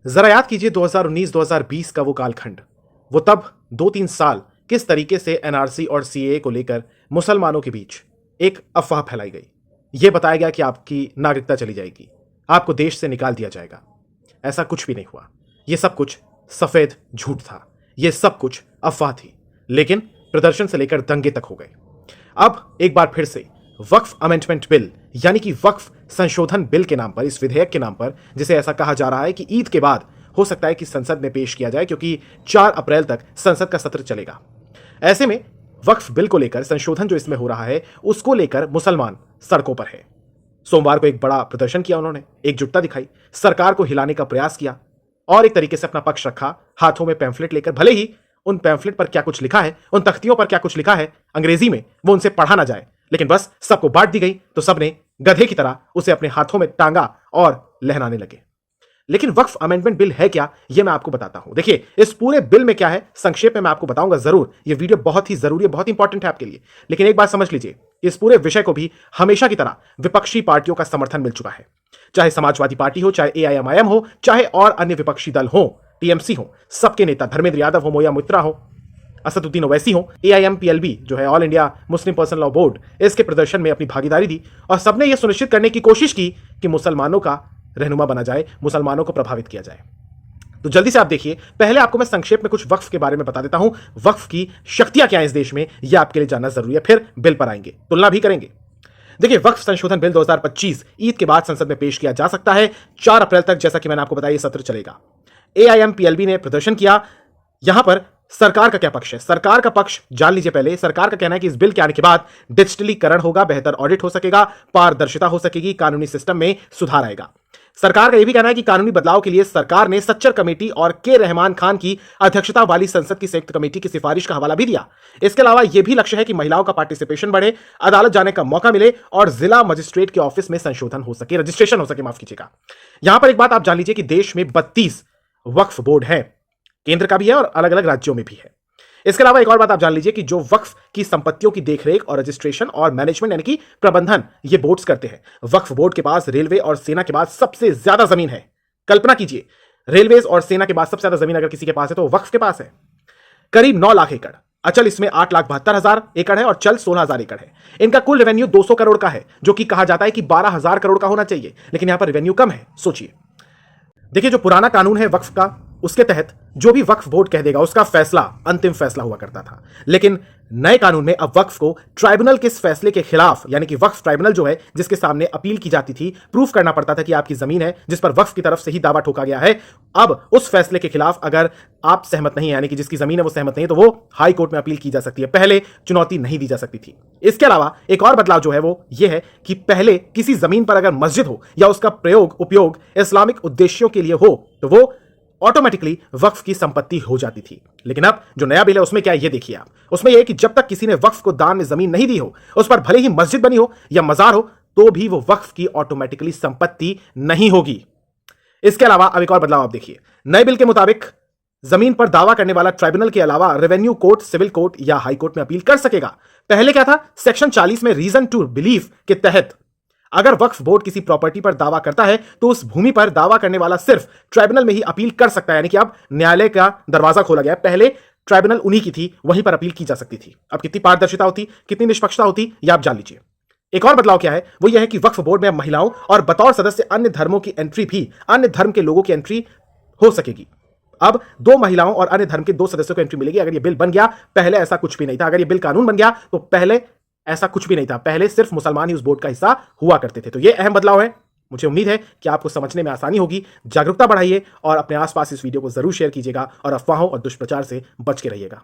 जरा याद कीजिए 2019-2020 का वो कालखंड। वो तब 2-3 साल किस तरीके से एनआरसी और सीएए को लेकर मुसलमानों के बीच एक अफवाह फैलाई गई। यह बताया गया कि आपकी नागरिकता चली जाएगी, आपको देश से निकाल दिया जाएगा। ऐसा कुछ भी नहीं हुआ। यह सब कुछ सफेद झूठ था। यह सब कुछ अफवाह थी। लेकिन प्रदर्शन से लेकर दंगे तक हो गए। अब एक बार फिर से वक्फ अमेंडमेंट बिल यानी कि वक्फ संशोधन बिल के नाम पर, इस विधेयक के नाम पर, जिसे ऐसा कहा जा रहा है कि ईद के बाद हो सकता है कि संसद में पेश किया जाए, क्योंकि 4 अप्रैल तक संसद का सत्र चलेगा। ऐसे में वक्फ बिल को लेकर संशोधन जो इसमें हो रहा है, उसको लेकर मुसलमान सड़कों पर है। सोमवार को एक बड़ा प्रदर्शन किया उन्होंने, एकजुटता दिखाई, सरकार को हिलाने का प्रयास किया और एक तरीके से अपना पक्ष रखा, हाथों में पैम्फलेट लेकर। भले ही उन पैम्फलेट पर क्या कुछ लिखा है, उन तख्तियों पर क्या कुछ लिखा है अंग्रेजी में, वो उनसे पढ़ा ना जाए, लेकिन बस सबको बांट दी गई तो सबने गधे की तरह उसे अपने हाथों में टांगा और लहराने लगे। लेकिन वक्फ अमेंडमेंट बिल है क्या, यह मैं आपको बताता हूं। देखिए, इस पूरे बिल में क्या है संक्षेप में मैं आपको बताऊंगा जरूर। यह वीडियो बहुत ही जरूरी है, बहुत इंपॉर्टेंट है आपके लिए। लेकिन एक बात समझ लीजिए, इस पूरे विषय को भी हमेशा की तरह विपक्षी पार्टियों का समर्थन मिल चुका है। चाहे समाजवादी पार्टी हो, चाहे एआईएमआईएम हो, चाहे और अन्य विपक्षी दल हो, टीएमसी हो, सबके नेता धर्मेंद्र यादव हो, मोया मित्रा हो, असदुद्दीन ओवैसी हो, एआईएमपीएलबी जो है all India Muslim person law board, इसके प्रदर्शन में अपनी भागीदारी दी और सबने यह सुनिश्चित करने की कोशिश की कि मुसलमानों का रहनुमा बना जाए, मुसलमानों को प्रभावित किया जाए। तो जल्दी से आप देखिए, पहले आपको मैं संक्षेप में कुछ वक्फ के बारे में बता देता हूं। वक्फ की शक्तियां क्या है इस देश में, यह आपके लिए जानना जरूरी है। फिर बिल पर आएंगे, तुलना भी करेंगे। देखिए, वक्फ संशोधन बिल 2025 ईद के बाद संसद में पेश किया जा सकता है। 4 अप्रैल तक, जैसा कि मैंने आपको बताया, यह सत्र चलेगा। एआईएमपीएलबी ने प्रदर्शन किया। यहां पर सरकार का क्या पक्ष है? सरकार का पक्ष जान लीजिए पहले। सरकार का कहना है कि इस बिल के आने के बाद डिजिटलीकरण होगा, बेहतर ऑडिट हो सकेगा, पारदर्शिता हो सकेगी, कानूनी सिस्टम में सुधार आएगा। सरकार का यह भी कहना है कि कानूनी बदलाव के लिए सरकार ने सच्चर कमेटी और के रहमान खान की अध्यक्षता वाली संसद की संयुक्त कमेटी की सिफारिश का हवाला भी दिया। इसके अलावा यह भी लक्ष्य है कि महिलाओं का पार्टिसिपेशन बढ़े, अदालत जाने का मौका मिले और जिला मजिस्ट्रेट के ऑफिस में संशोधन हो सके, रजिस्ट्रेशन हो सके, माफ कीजिएगा। यहां पर एक बात आप जान लीजिए कि देश में 32 वक्फ बोर्ड है, केंद्र का भी है और अलग अलग राज्यों में भी है। इसके अलावा एक और बात आप जान लीजिए कि जो वक्फ की संपत्तियों की देखरेख और रजिस्ट्रेशन और मैनेजमेंट यानी कि प्रबंधन ये बोर्ड्स करते हैं। वक्फ बोर्ड के पास रेलवे और सेना के बाद सबसे ज्यादा जमीन है। कल्पना कीजिए, रेलवेज और सेना के बाद सबसे ज्यादा जमीन अगर किसी के पास है तो वक्फ के पास है। करीब 9 लाख एकड़, अचल इसमें 8,72,000 एकड़ है और चल 16,000 एकड़ है। इनका कुल रेवेन्यू 200 करोड़ का है, जो कि कहा जाता है कि 12,000 करोड़ का होना चाहिए, लेकिन यहां पर रेवेन्यू कम है। सोचिए, देखिए, जो पुराना कानून है वक्फ का, उसके तहत जो भी वक्फ बोर्ड कह देगा उसका फैसला अंतिम फैसला हुआ करता था। लेकिन नए कानून में अब वक्फ को ट्राइब्यूनल के इस फैसले के खिलाफ, यानी कि वक्फ ट्राइब्यूनल जो है जिसके सामने अपील की जाती थी, प्रूफ करना पड़ता था कि आपकी जमीन है जिस पर वक्फ की तरफ से ही दावा ठोका गया है। अब उस फैसले के खिलाफ अगर आप सहमत नहीं है, यानी कि जिसकी जमीन है वो सहमत नहीं है, तो वो हाई कोर्ट में अपील की जा सकती है। पहले चुनौती नहीं दी जा सकती थी। इसके अलावा एक और बदलाव जो है वो ये है कि पहले किसी जमीन पर अगर मस्जिद हो या उसका उपयोग इस्लामिक उद्देश्यों के लिए हो तो वो ऑटोमेटिकली वक्फ की संपत्ति हो जाती थी। लेकिन अब जो नया बिल है उसमें क्या है ये देखिए आप। उसमें यह है कि जब तक किसी ने वक्फ को दान में जमीन नहीं दी हो, उस पर भले ही मस्जिद बनी हो या मजार हो, तो भी वो वक्फ की ऑटोमेटिकली संपत्ति नहीं होगी। इसके अलावा अब एक और बदलाव आप देखिए। नए बिल के मुताबिक जमीन पर दावा करने वाला ट्राइब्यूनल के अलावा रेवेन्यू कोर्ट, सिविल कोर्ट या हाई कोर्ट में अपील कर सकेगा। पहले क्या था, सेक्शन 40 में रीजन टू बिलीव के तहत अगर वक्फ बोर्ड किसी प्रॉपर्टी पर दावा करता है तो उस भूमि पर दावा करने वाला सिर्फ ट्राइब्यूनल में ही अपील कर सकता है, यानी कि अब न्यायालय का दरवाजा खोला गया है। पहले ट्राइब्यूनल उन्हीं की थी, वहीं पर अपील की जा सकती थी। अब कितनी पारदर्शिता होती, कितनी निष्पक्षता होती, यह आप जान लीजिए। एक और बदलाव क्या है, वो यह है कि वक्फ बोर्ड में महिलाओं और बतौर सदस्य अन्य धर्मों की एंट्री भी, अन्य धर्म के लोगों की एंट्री हो सकेगी। अब 2 महिलाओं और अन्य धर्म के 2 सदस्यों को एंट्री मिलेगी अगर यह बिल बन गया। पहले ऐसा कुछ भी नहीं था। अगर यह बिल कानून बन गया तो पहले ऐसा कुछ भी नहीं था। पहले सिर्फ मुसलमान ही उस बोर्ड का हिस्सा हुआ करते थे। तो यह अहम बदलाव है। मुझे उम्मीद है कि आपको समझने में आसानी होगी। जागरूकता बढ़ाइए और अपने आसपास इस वीडियो को जरूर शेयर कीजिएगा और अफवाहों और दुष्प्रचार से बच के रहिएगा।